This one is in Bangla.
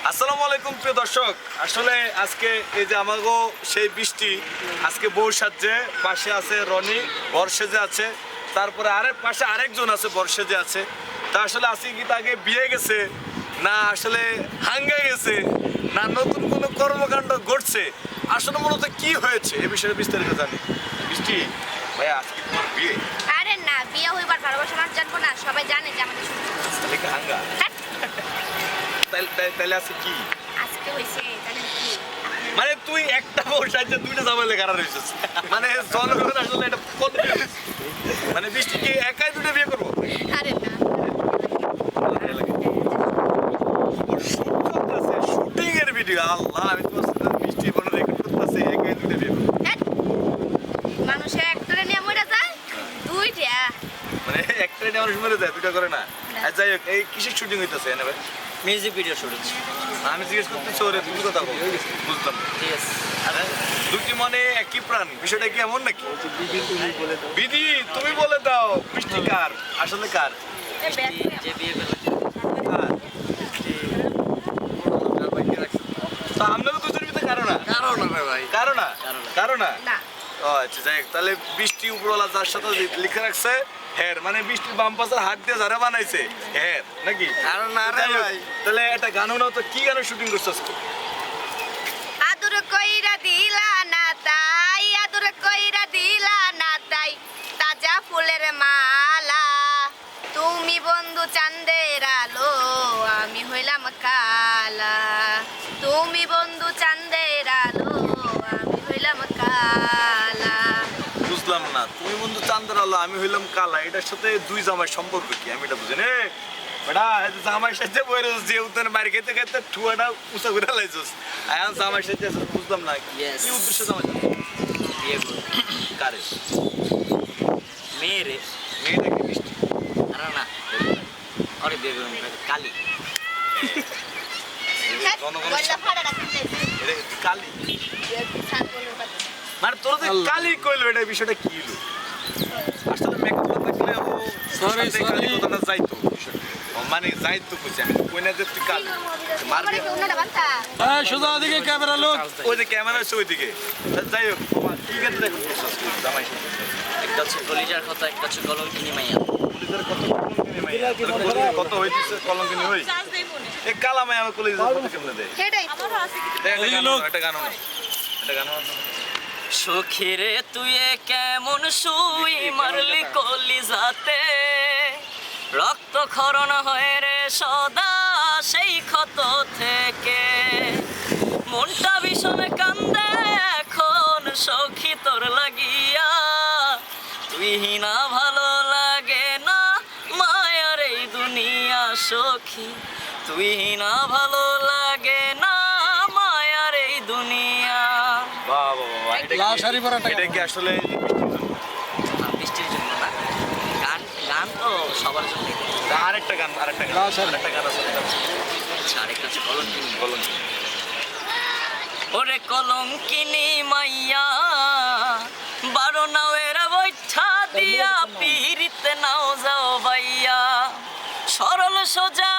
আসসালামু আলাইকুম প্রিয় দর্শক। আসলে আজকে এই যে আমাগো সেই বৃষ্টি আজকে বউ সাজছে, পাশে আছে রনি বর্ষেজে আছে, তারপরে পাশে আরেকজন আছে বর্ষেজে আছে। তা আসলে আজকে কি তাকে বিয়ে গেছে না আসলে হাঙ্গা গেছে না নতুন কোনো কর্মকাণ্ড ঘটছে, আসলে মূলত কি হয়েছে এ বিষয়ে বিস্তারিত জানি। বৃষ্টি ভাইয়া আজকে তোমার বিয়ে? আরে না, বিয়ে হইবার ভালোবাসা না জানবো না, সবাই জানে যে আমাদের শুরু তাহলে কি হাঙ্গা? হ্যাঁ, তাহলে আছে কি আজকে হয়েছে তাহলে কি? মানে তুই একটা বউ সাজছে দুইটা জামাইলে কারা রয়েছিস, মানে জনগণ আসলে এটা মানে বৃষ্টি কি একাই দুটো বিয়ে করবো? আরে না, শুটিং এর ভিডিও আল্লাহ, আমি তোমার সাথে বৃষ্টি বলে রেকর্ড করতেছি একাই দুটো বিয়ে করবো। হ্যাঁ, মানুষে একটারে নিয়ে মরে যায় দুইটা। মানে একটা নিয়ে মানুষ মরে যায় দুটা করে না। আর যাই হোক, এই কিসের শুটিং হইতেছে এনে ভাই? মিউজিক ভিডিও শুট হচ্ছে। আমি জিজ্ঞেস করতেছি ওরে, তুমি কথা বল, বুঝলাম না। ঠিক আছে। আরে, দুটি মানে একই প্রাণ, বিষয়টা কি এমন নাকি? বিধি তুমি বলে দাও, বৃষ্টি কার আসলে কার? এ ব্যাগ যে বিয়ে করবে কার? তা আপনারা দুজনের ভিতরে কারো না? কারণ না ভাই। কারো না? কারো না। কারো না? না, ও আচ্ছা, যাই হোক, তাহলে বৃষ্টি উপরওয়ালা যার সাথে লিখে রাখছে হের, মানে বৃষ্টির বাম পাশের হাত দিয়ে যারা বানাইছে হের নাকি? কারণ না রে যাই হোক, ভাই। তাহলে একটা গানও না তো, কি গানের শুটিং করছিস? আদর কইরা দিলা না তাই, আদর কইরা দিলা না তাই, তাজা ফুলের মালা। তুমি বন্ধু চাঁদের আলো, আমি হইলাম কালা। তুমি বন্ধু চাঁদের আলো, আমি হইলাম কালা। বুঝলাম না, তুমি বন্ধু চান্দের আলো আমি হইলাম কালা, এটার সাথে দুই জামাইয়ের সম্পর্ক কি আমি এটা বুঝি না। বেটা জামাই সাথে বই রয়েছে যে উদ্যান মারি খেতে খেতে ঠুয়াটা উঁচা করে লাইছিস, এখন জামাই সাথে বুঝলাম না Yes. কি উদ্দেশ্য জামাই সাথে? বিয়ে করবে কারে? মেয়েরে। মেয়েটা কি বৃষ্টি? আরে না, আরে বিয়ে করবে কালি। জনগণের বললা ফাড়া রাখতে এটা কি কালি? সাত বলের বাচ্চা। মানে তোরা যে কালি কইলো, এটা বিষয়টা কি হলো? আসলে মেকআপ না থাকলে ও Sorry, সাথে কালি sorry. কথাটা যাইতো বিষয়টা। ও মানে যাইতো কইছি আমি, কই না যে তুই কালি মারবি। অন্যটা বাচ্চা। সোজা দিকে ক্যামেরা লোক। ওই যে ক্যামেরা আছে ওইদিকে। তা যাই হোক, তোমার কি গান দেখো জামাই সাথে? একটা হচ্ছে কলিজার কথা, একটা হচ্ছে কলঙ্কিনী মাইয়া। পুলিশের কত কলঙ্কিনী মাইয়া? কত হইতেছে কলঙ্কিনী হই? এই কালা মাইয়া আমার কলেজে কত কেমনে দেয়? সেটাই তো। একটা গান না, একটা গান না। সখিরে তুই কেমন সুই মারলি কলিজাতে, রক্ত ক্ষরণ হয়ে রে সদা সেই ক্ষত থেকে। মনটা ভীষণ কান্দে এখন সখী তোর লাগিয়া, তুই না ভালো লাগে না মায়ার এই দুনিয়া সখী, তুই না ভালো লাগে না মায়ার এই দুনিয়া। বাহ বাহ বাহ, এটা লাল কি- শাড়ি পরাটা এটা কি আসলে না, বৃষ্টির জন্য না, গান গান তো সবার জন্য। আরেকটা গান লাল শাড়ি। আরেকটা গান আছে আচ্ছা, আরেকটা হচ্ছে কলঙ্কিনী। বলুন। ওরে কলঙ্কিনী মাইয়া, বারো নাওয়ের বৈঠা দিয়া পিরিতে নাও যাও বাইয়া, সরল সোজা